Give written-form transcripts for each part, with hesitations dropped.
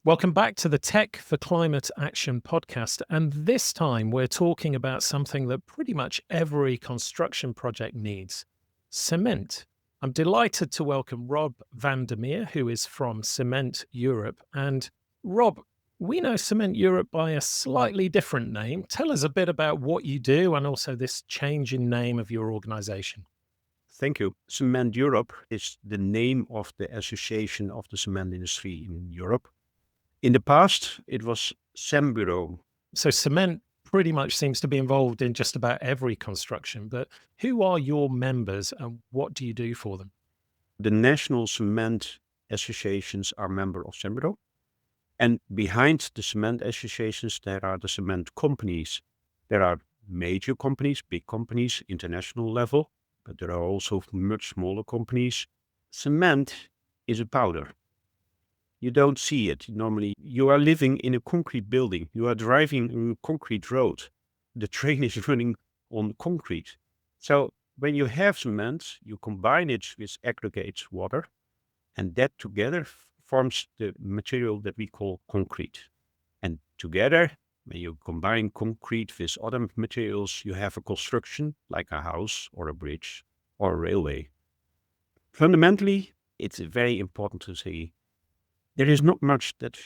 Welcome back to the Tech for Climate Action podcast. And this time we're talking about something that pretty much every construction project needs: cement. I'm delighted to welcome Rob van der Meer, who is from Cement Europe. And Rob, we know Cement Europe by a slightly different name. Tell us a bit about what you do and also this change in name of your organization. Thank you. Cement Europe is the name of the association of the cement industry in Europe. In the past, it was Cembureau. So cement pretty much seems to be involved in just about every construction, but who are your members and what do you do for them? The national cement associations are member of Cembureau. And behind the cement associations, there are the cement companies. There are major companies, big companies, international level, but there are also much smaller companies. Cement is a powder. You don't see it. Normally, you are living in a concrete building. You are driving on a concrete road. The train is running on concrete. So when you have cement, you combine it with aggregate water, and that together forms the material that we call concrete. And together, when you combine concrete with other materials, you have a construction like a house or a bridge or a railway. Fundamentally, it's very important to say there is not much that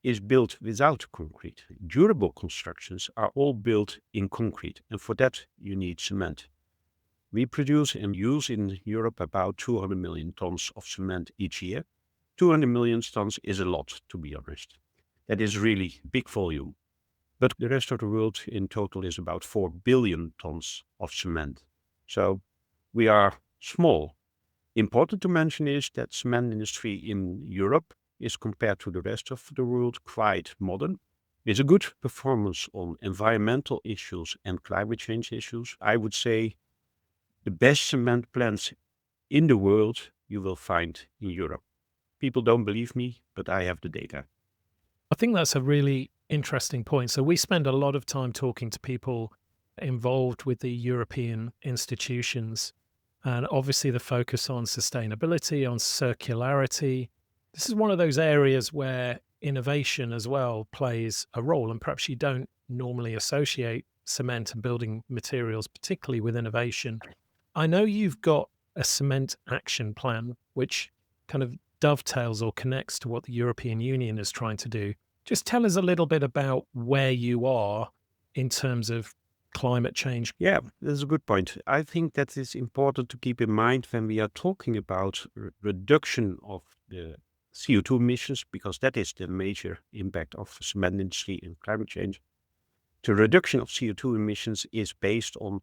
is built without concrete. Durable constructions are all built in concrete, and for that you need cement. We produce and use in Europe about 200 million tons of cement each year. 200 million tons is a lot, to be honest. That is really big volume. But the rest of the world in total is about 4 billion tons of cement. So we are small. Important to mention is that cement industry in Europe is, compared to the rest of the world, quite modern. With a good performance on environmental issues and climate change issues. I would say the best cement plants in the world you will find in Europe. People don't believe me, but I have the data. I think that's a really interesting point. So we spend a lot of time talking to people involved with the European institutions, and obviously the focus on sustainability, on circularity. This is one of those areas where innovation as well plays a role, and perhaps you don't normally associate cement and building materials, particularly with innovation. I know you've got a cement action plan, which kind of dovetails or connects to what the European Union is trying to do. Just tell us a little bit about where you are in terms of climate change. Yeah, that's a good point. I think that is important to keep in mind when we are talking about reduction of the CO2 emissions, because that is the major impact of the cement industry in climate change. The reduction of CO2 emissions is based on,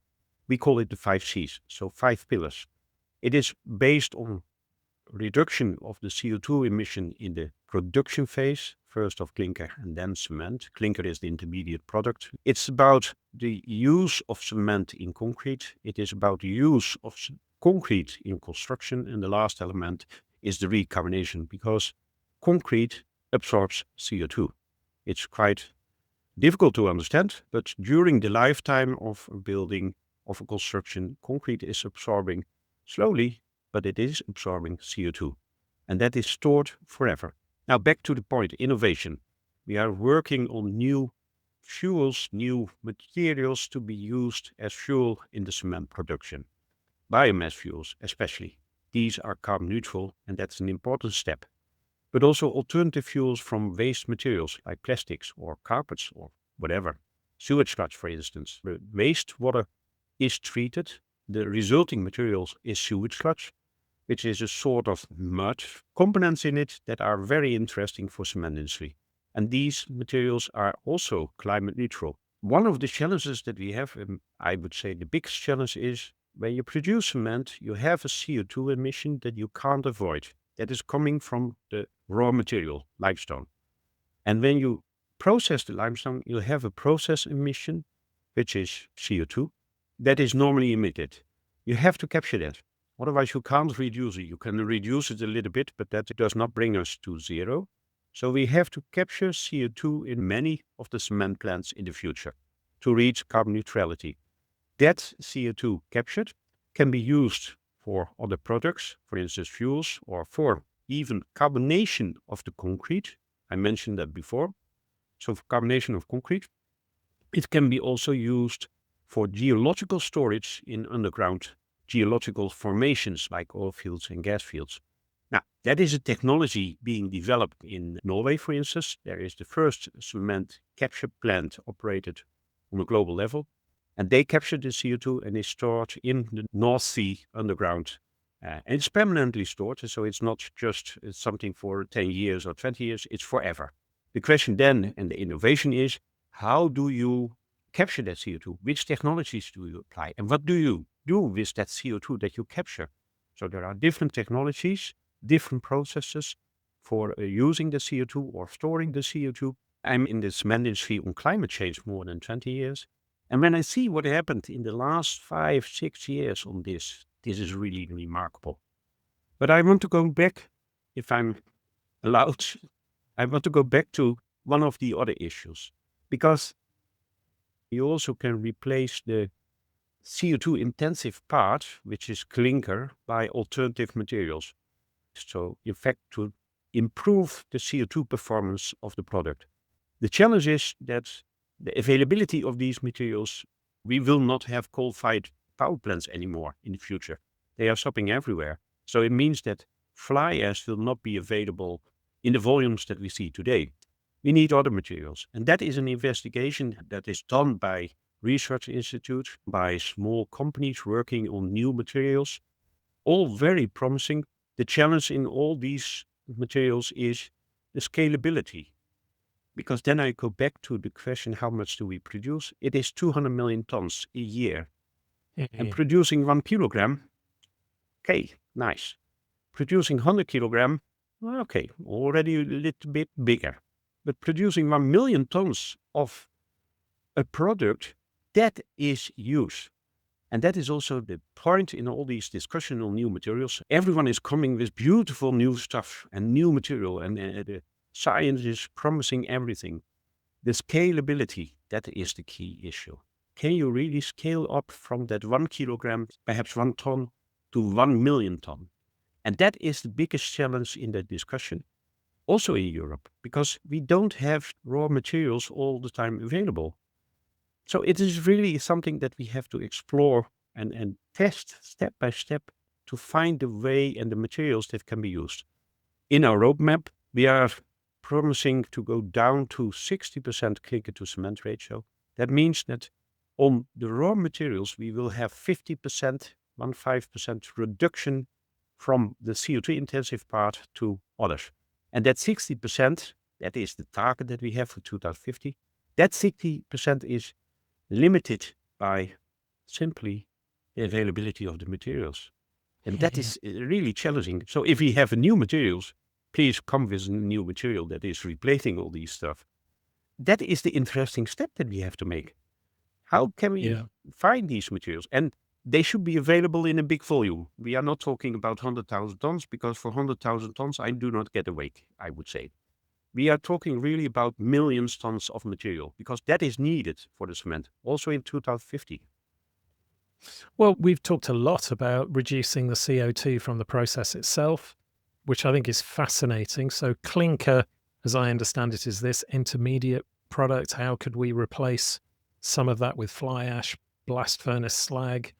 we call it the 5 Cs, so 5 pillars. It is based on reduction of the CO2 emission in the production phase, first of clinker and then cement. Clinker is the intermediate product. It's about the use of cement in concrete. It is about the use of concrete in construction. And the last element is the recarbonation, because concrete absorbs CO2. It's quite difficult to understand, but during the lifetime of a building, of a construction, concrete is absorbing slowly, but it is absorbing CO2, and that is stored forever. Now, back to the point, innovation. We are working on new fuels, new materials to be used as fuel in the cement production. Biomass fuels, especially. These are carbon neutral, and that's an important step. But also alternative fuels from waste materials like plastics or carpets or whatever. Sewage sludge, for instance. The wastewater is treated. The resulting materials is sewage sludge, which is a sort of mud, components in it that are very interesting for cement industry. And these materials are also climate neutral. One of the challenges that we have, and I would say the biggest challenge, is when you produce cement, you have a CO2 emission that you can't avoid. That is coming from the raw material, limestone. And when you process the limestone, you have a process emission, which is CO2, that is normally emitted. You have to capture that. Otherwise, you can't reduce it. You can reduce it a little bit, but that does not bring us to zero. So we have to capture CO2 in many of the cement plants in the future to reach carbon neutrality. That CO2 captured can be used for other products, for instance, fuels, or for even carbonation of the concrete. I mentioned that before. So for carbonation of concrete, it can be also used for geological storage in underground geological formations like oil fields and gas fields. Now, that is a technology being developed in Norway, for instance. There is the first cement capture plant operated on a global level, and they capture the CO2 and is stored in the North Sea underground. And it's permanently stored, so it's not just something for 10 years or 20 years, it's forever. The question then, and the innovation is, how do you capture that CO2? Which technologies do you apply? And what do you do with that CO2 that you capture? So there are different technologies, different processes for using the CO2 or storing the CO2. I'm in the cement industry on climate change more than 20 years. And when I see what happened in the last 5, 6 years on this is really remarkable. But I want to go back, if I'm allowed, I want to go back to one of the other issues, because you also can replace the CO2 intensive part, which is clinker, by alternative materials. So in fact, to improve the CO2 performance of the product. The challenge is that the availability of these materials, we will not have coal-fired power plants anymore in the future. They are stopping everywhere. So it means that fly ash will not be available in the volumes that we see today. We need other materials. And that is an investigation that is done by research institutes, by small companies working on new materials, all very promising. The challenge in all these materials is the scalability. Because then I go back to the question, how much do we produce? It is 200 million tons a year. And Mhm. producing 1 kilogram, okay, nice. Producing 100 kilogram, okay, already a little bit bigger. But producing 1 million tons of a product, that is huge. And that is also the point in all these discussions on new materials. Everyone is coming with beautiful new stuff and new material, and the science is promising everything. The scalability, that is the key issue. Can you really scale up from that 1 kilogram, perhaps 1 ton, to 1 million ton? And that is the biggest challenge in the discussion, also in Europe, because we don't have raw materials all the time available. So it is really something that we have to explore and test step by step to find the way and the materials that can be used. In our roadmap, we are promising to go down to 60% clinker to cement ratio. That means that on the raw materials, we will have 50%, 15% reduction from the CO2 intensive part to others. And that 60%, that is the target that we have for 2050. That 60% is limited by simply the availability of the materials. And that is really challenging. So if we have new materials, please come with a new material that is replacing all these stuff. That is the interesting step that we have to make. How can we Yeah. find these materials? And they should be available in a big volume. We are not talking about 100,000 tons, because for 100,000 tons, I do not get awake, I would say. We are talking really about millions tons of material, because that is needed for the cement, also in 2050. Well, we've talked a lot about reducing the CO2 from the process itself, which I think is fascinating. So, clinker, as I understand it, is this intermediate product. How could we replace some of that with fly ash, blast furnace slag,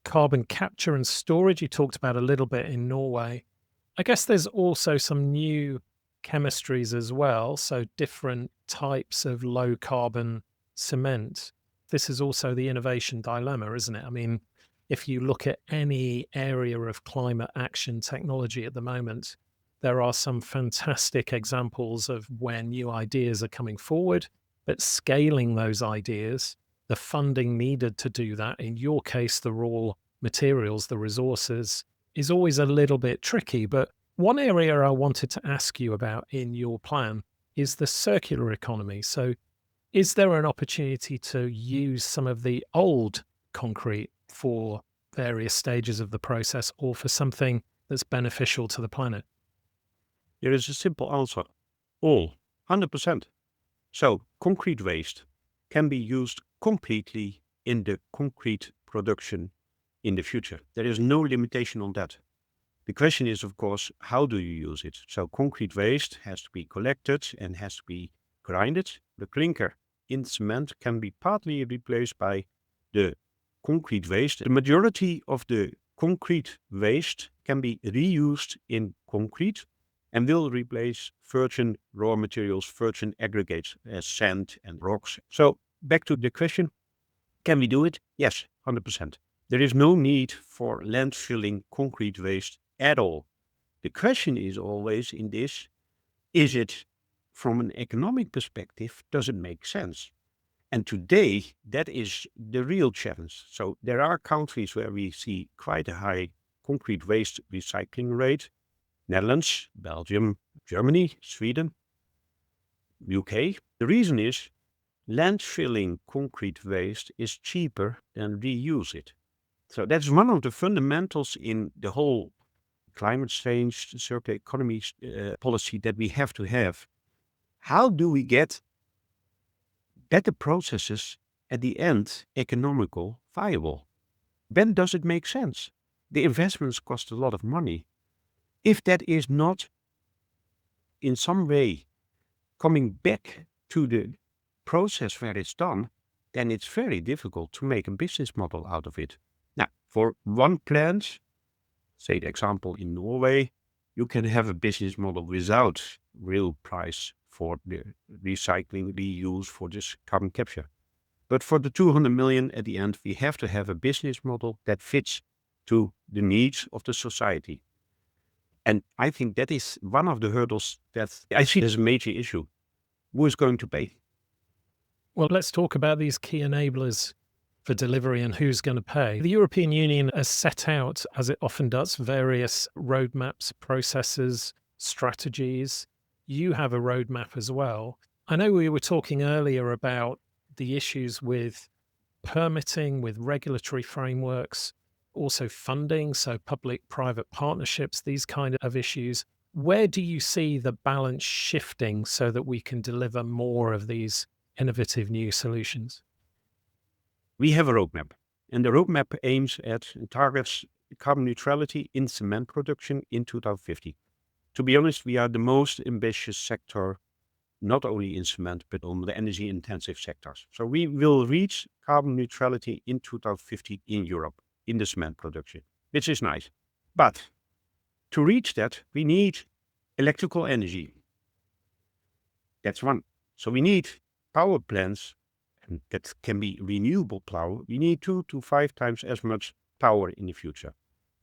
carbon capture and storage? You talked about a little bit in Norway. I guess there's also some new chemistries as well. So, different types of low carbon cement. This is also the innovation dilemma, isn't it? I mean, if you look at any area of climate action technology at the moment, there are some fantastic examples of where new ideas are coming forward, but scaling those ideas, the funding needed to do that, in your case, the raw materials, the resources, is always a little bit tricky. But one area I wanted to ask you about in your plan is the circular economy. So, is there an opportunity to use some of the old concrete for various stages of the process, or for something that's beneficial to the planet? There is a simple answer. All. 100%. So concrete waste can be used completely in the concrete production in the future. There is no limitation on that. The question is, of course, how do you use it? So concrete waste has to be collected and has to be grinded. The clinker in cement can be partly replaced by the concrete waste. The majority of the concrete waste can be reused in concrete and will replace virgin raw materials, virgin aggregates as sand and rocks. So back to the question, can we do it? Yes, 100%. There is no need for landfilling concrete waste at all. The question is always in this, is it from an economic perspective, does it make sense? And today, that is the real challenge. So there are countries where we see quite a high concrete waste recycling rate. Netherlands, Belgium, Germany, Sweden, UK. The reason is landfilling concrete waste is cheaper than reuse it. So that's one of the fundamentals in the whole climate change, circular economy policy that we have to have. How do we get better processes at the end economical, viable? When does it make sense? The investments cost a lot of money. If that is not in some way coming back to the process where it's done, then it's very difficult to make a business model out of it. Now, for one plant, say the example in Norway, you can have a business model without real price for the recycling, reuse, for this carbon capture. But for the 200 million at the end, we have to have a business model that fits to the needs of the society. And I think that is one of the hurdles that I see as a major issue. Who is going to pay? Well, let's talk about these key enablers for delivery and who's going to pay. The European Union has set out, as it often does, various roadmaps, processes, strategies. You have a roadmap as well. I know we were talking earlier about the issues with permitting, with regulatory frameworks, also funding, so public-private partnerships, these kind of issues. Where do you see the balance shifting so that we can deliver more of these innovative new solutions? We have a roadmap, and the roadmap aims at and targets carbon neutrality in cement production in 2050. To be honest, we are the most ambitious sector, not only in cement, but on the energy intensive sectors. So we will reach carbon neutrality in 2050 in Europe, in the cement production, which is nice. But to reach that, we need electrical energy. That's one. So we need power plants, and that can be renewable power. We need 2 to 5 times as much power in the future.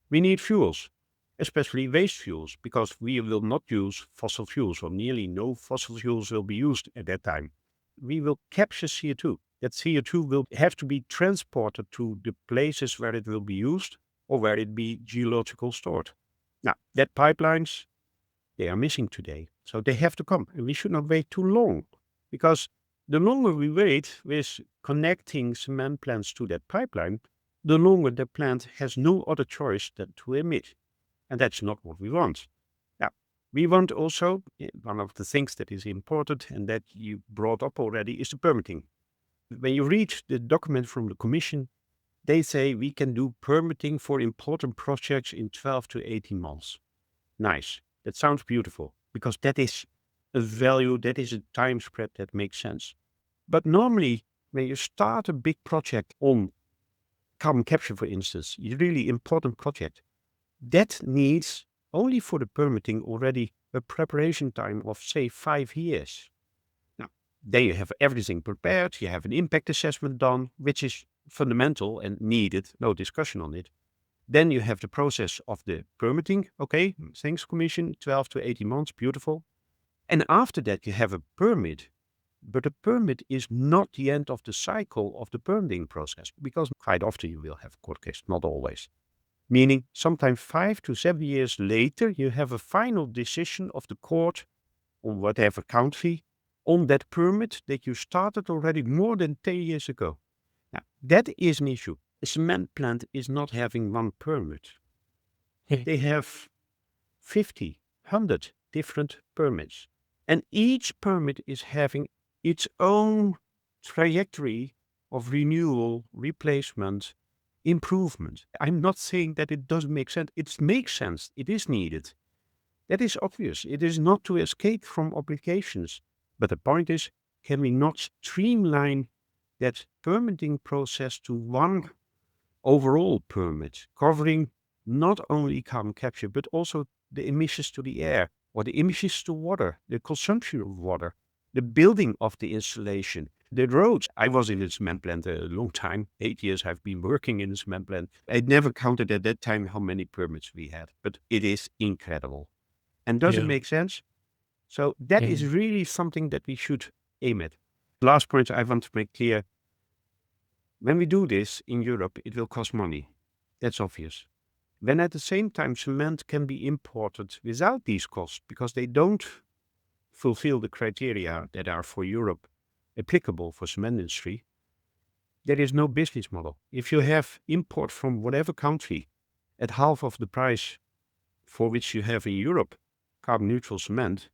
We need fuels, especially waste fuels, because we will not use fossil fuels, or nearly no fossil fuels will be used at that time. We will capture CO2. That CO2 will have to be transported to the places where it will be used or where it be geological stored. Now, that pipelines, they are missing today. So they have to come, and we should not wait too long, because the longer we wait with connecting cement plants to that pipeline, the longer the plant has no other choice than to emit. And that's not what we want. Now, we want also, one of the things that is important and that you brought up already is the permitting. When you read the document from the Commission, they say we can do permitting for important projects in 12 to 18 months. Nice. That sounds beautiful, because that is a value, that is a time spread that makes sense. But normally, when you start a big project on carbon capture, for instance, a really important project, that needs only for the permitting already a preparation time of, say, 5 years. Now, then you have everything prepared, you have an impact assessment done, which is fundamental and needed, no discussion on it. Then you have the process of the permitting. Okay, thanks, Commission, 12 to 18 months, beautiful. And after that, you have a permit. But a permit is not the end of the cycle of the permitting process, because quite often you will have a court case, not always. Meaning sometimes 5 to 7 years later, you have a final decision of the court on whatever country on that permit that you started already more than 10 years ago. Now, that is an issue. A cement plant is not having one permit. They have 50, 100 different permits. And each permit is having its own trajectory of renewal, replacement, improvement. I'm not saying that it doesn't make sense. It makes sense. It is needed. That is obvious. It is not to escape from obligations. But the point is, can we not streamline that permitting process to one overall permit, covering not only carbon capture, but also the emissions to the air, or the emissions to water, the consumption of water, the building of the installation, the roads. I was in a cement plant a long time, 8 years I've been working in a cement plant. I never counted at that time how many permits we had, but it is incredible. And does it Yeah. make sense? So that is Mm. really something that we should aim at. Last point I want to make clear. When we do this in Europe, it will cost money. That's obvious. When at the same time cement can be imported without these costs because they don't fulfill the criteria that are for Europe applicable for cement industry, there is no business model. If you have import from whatever country at half of the price for which you have in Europe carbon neutral cement,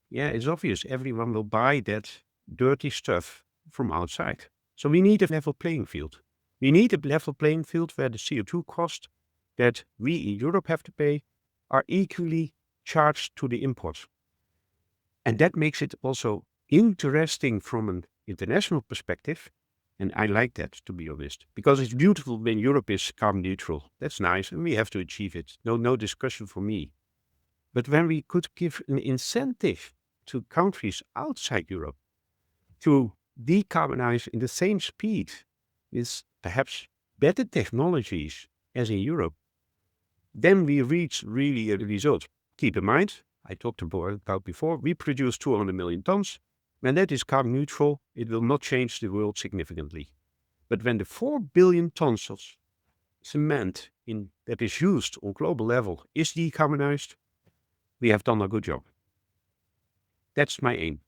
yeah, it's obvious everyone will buy that dirty stuff from outside. So we need a level playing field. We need a level playing field where the CO2 costs that we in Europe have to pay are equally charged to the imports. And that makes it also interesting from an international perspective. And I like that, to be honest, because it's beautiful when Europe is carbon neutral. That's nice, and we have to achieve it. No discussion for me. But when we could give an incentive to countries outside Europe to decarbonize in the same speed with perhaps better technologies as in Europe, then we reach really a result. Keep in mind, I talked about before, we produce 200 million tons. When that is carbon neutral, it will not change the world significantly. But when the 4 billion tons of cement that is used on global level is decarbonized, we have done a good job. That's my aim.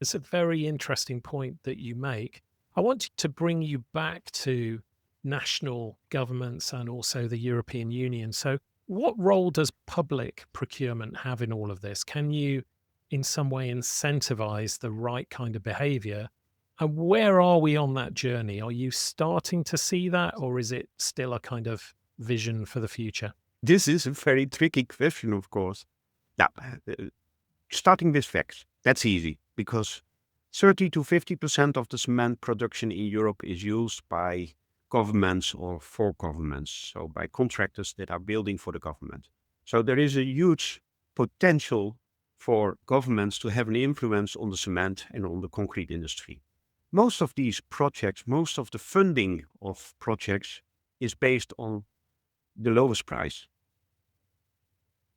It's a very interesting point that you make. I want to bring you back to national governments and also the European Union. So, what role does public procurement have in all of this? Can you, in some way, incentivize the right kind of behavior? And where are we on that journey? Are you starting to see that, or is it still a kind of vision for the future? This is a very tricky question, of course. Now, starting with facts, that's easy because 30 to 50% of the cement production in Europe is used by governments or for governments, so by contractors that are building for the government. So there is a huge potential for governments to have an influence on the cement and on the concrete industry. Most of these projects, most of the funding of projects is based on the lowest price.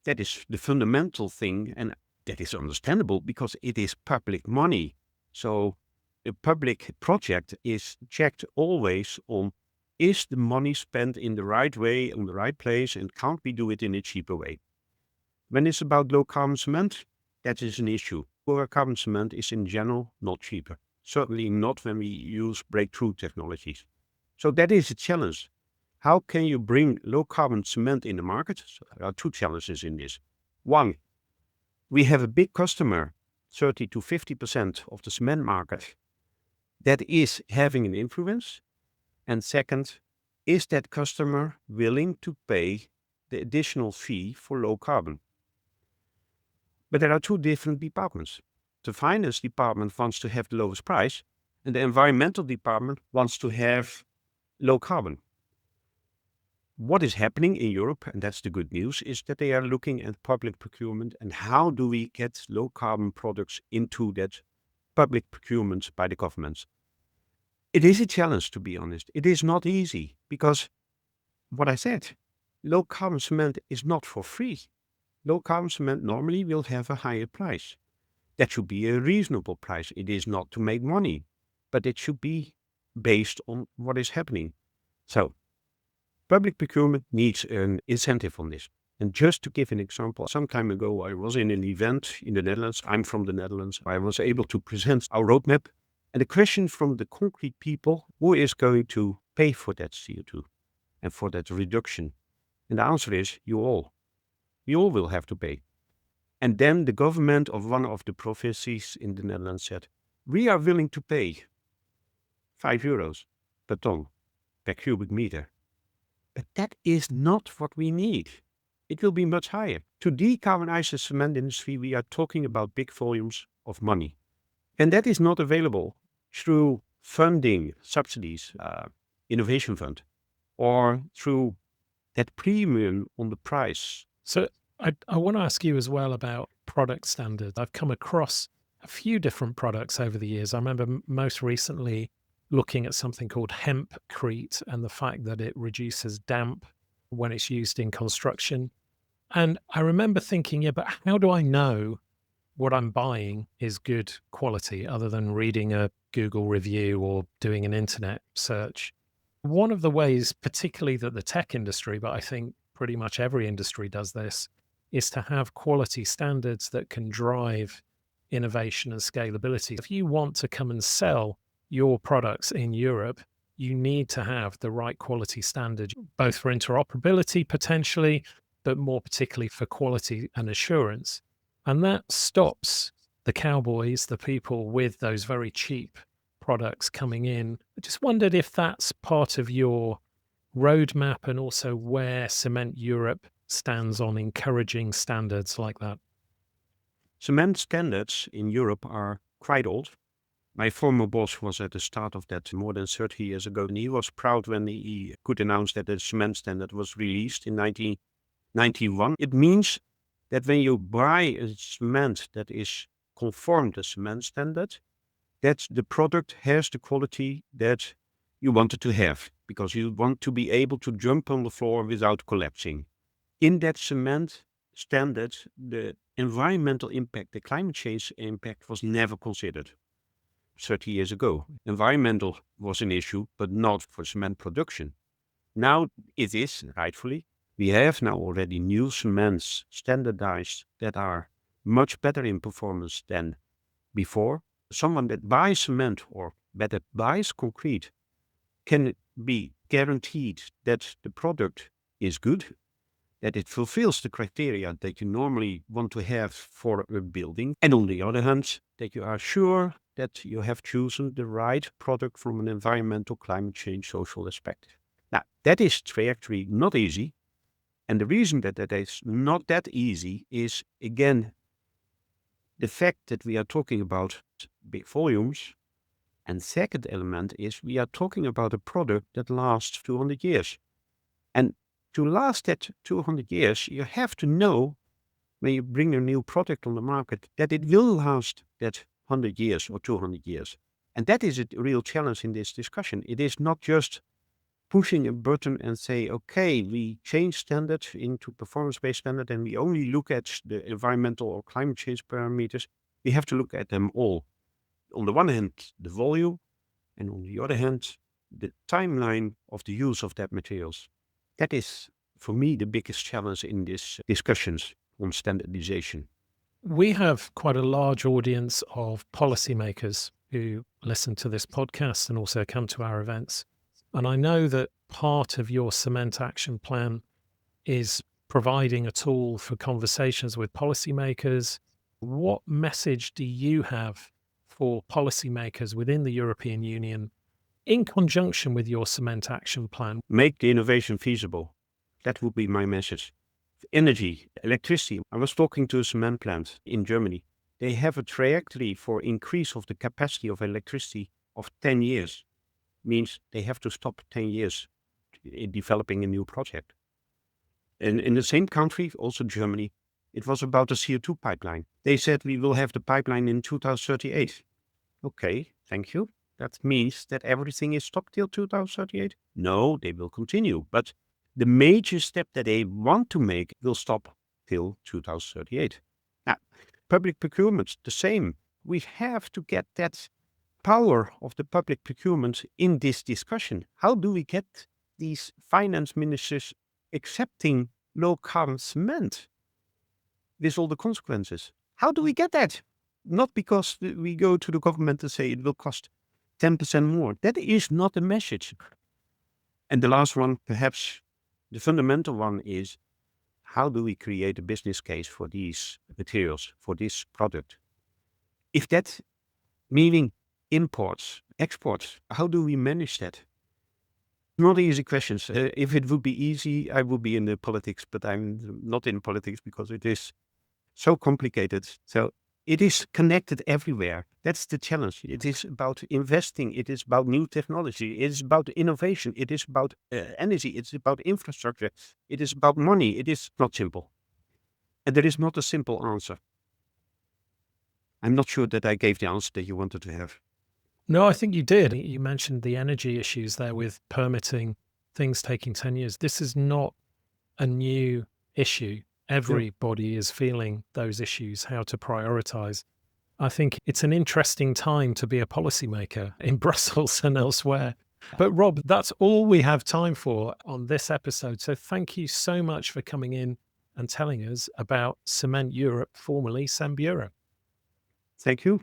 That is the fundamental thing, and that is understandable because it is public money. So a public project is checked always on, is the money spent in the right way, on the right place, and can't we do it in a cheaper way? When it's about low carbon cement, that is an issue. Low carbon cement is in general not cheaper. Certainly not when we use breakthrough technologies. So that is a challenge. How can you bring low carbon cement in the market? So there are two challenges in this. One, we have a big customer, 30 to 50% of the cement market, that is having an influence. And second, is that customer willing to pay the additional fee for low carbon? But there are two different departments. The finance department wants to have the lowest price, and the environmental department wants to have low carbon. What is happening in Europe, and that's the good news, is that they are looking at public procurement and how do we get low carbon products into that public procurement by the governments. It is a challenge, to be honest. It is not easy because what I said, low carbon cement is not for free. Low carbon cement normally will have a higher price. That should be a reasonable price. It is not to make money, but it should be based on what is happening. So public procurement needs an incentive on this. And just to give an example, some time ago I was in an event in the Netherlands. I'm from the Netherlands. I was able to present our roadmap. And the question from the concrete people, who is going to pay for that CO2 and for that reduction? And the answer is you all. You all will have to pay. And then the government of one of the provinces in the Netherlands said, we are willing to pay €5 per ton. per cubic meter. But that is not what we need. It will be much higher. To decarbonize the cement industry, we are talking about big volumes of money. And that is not available through funding, subsidies, innovation fund, or through that premium on the price. So I want to ask you as well about product standards. I've come across a few different products over the years. I remember most recently looking at something called hempcrete and the fact that it reduces damp when it's used in construction. And I remember thinking, yeah, but how do I know what I'm buying is good quality other than reading a Google review or doing an internet search? One of the ways, particularly that the tech industry, but I think pretty much every industry does this, is to have quality standards that can drive innovation and scalability. If you want to come and sell your products in Europe, you need to have the right quality standard, both for interoperability potentially, but more particularly for quality and assurance. And that stops the cowboys, the people with those very cheap products coming in. I just wondered if that's part of your roadmap and also where Cement Europe stands on encouraging standards like that. Cement standards in Europe are quite old. My former boss was at the start of that more than 30 years ago, and he was proud when he could announce that the cement standard was released in 1991. It means that when you buy a cement that is conform to cement standard, that the product has the quality that you wanted to have, because you want to be able to jump on the floor without collapsing. In that cement standard, the environmental impact, the climate change impact was never considered 30 years ago. Environmental was an issue, but not for cement production. Now it is, rightfully. We have now already new cements standardized that are much better in performance than before. Someone that buys cement or better buys concrete can be guaranteed that the product is good, that it fulfills the criteria that you normally want to have for a building. And on the other hand, that you are sure that you have chosen the right product from an environmental, climate change, social aspect. Now, that is trajectory not easy. And the reason that that is not that easy is, again, the fact that we are talking about big volumes. And second element is we are talking about a product that lasts 200 years. And to last that 200 years, you have to know when you bring a new product on the market that it will last that 100 years or 200 years. And that is a real challenge in this discussion. It is not just pushing a button and say, okay, we change standard into performance-based standard and we only look at the environmental or climate change parameters. We have to look at them all. On the one hand, the volume, and on the other hand, the timeline of the use of that materials. That is, for me, the biggest challenge in these discussions on standardization. We have quite a large audience of policymakers who listen to this podcast and also come to our events. And I know that part of your cement action plan is providing a tool for conversations with policymakers. What message do you have for policymakers within the European Union in conjunction with your cement action plan? Make the innovation feasible. That would be my message. Energy, electricity. I was talking to a cement plant in Germany. They have a trajectory for increase of the capacity of electricity of 10 years. Means they have to stop 10 years in developing a new project. And in the same country, also Germany, it was about the CO2 pipeline. They said we will have the pipeline in 2038. Okay, thank you. That means that everything is stopped till 2038? No, they will continue. But the major step that they want to make will stop till 2038. Now, public procurement, the same. We have to get that power of the public procurement in this discussion. How do we get these finance ministers accepting low carbon cement with all the consequences? How do we get that? Not because we go to the government and say it will cost 10% more. That is not the message. And the last one, perhaps the fundamental one, is how do we create a business case for these materials, for this product? If that meaning imports, exports, how do we manage that? Not easy questions. If it would be easy, I would be in the politics, but I'm not in politics because it is so complicated. So it is connected everywhere. That's the challenge. It is about investing. It is about new technology. It is about innovation. It is about energy. It's about infrastructure. It is about money. It is not simple. And there is not a simple answer. I'm not sure that I gave the answer that you wanted to have. No, I think you did. You mentioned the energy issues there with permitting, things taking 10 years. This is not a new issue. Yeah. Everybody is feeling those issues, how to prioritize. I think it's an interesting time to be a policymaker in Brussels and elsewhere. But Rob, that's all we have time for on this episode. So thank you so much for coming in and telling us about Cement Europe, formerly Cembureau. Thank you.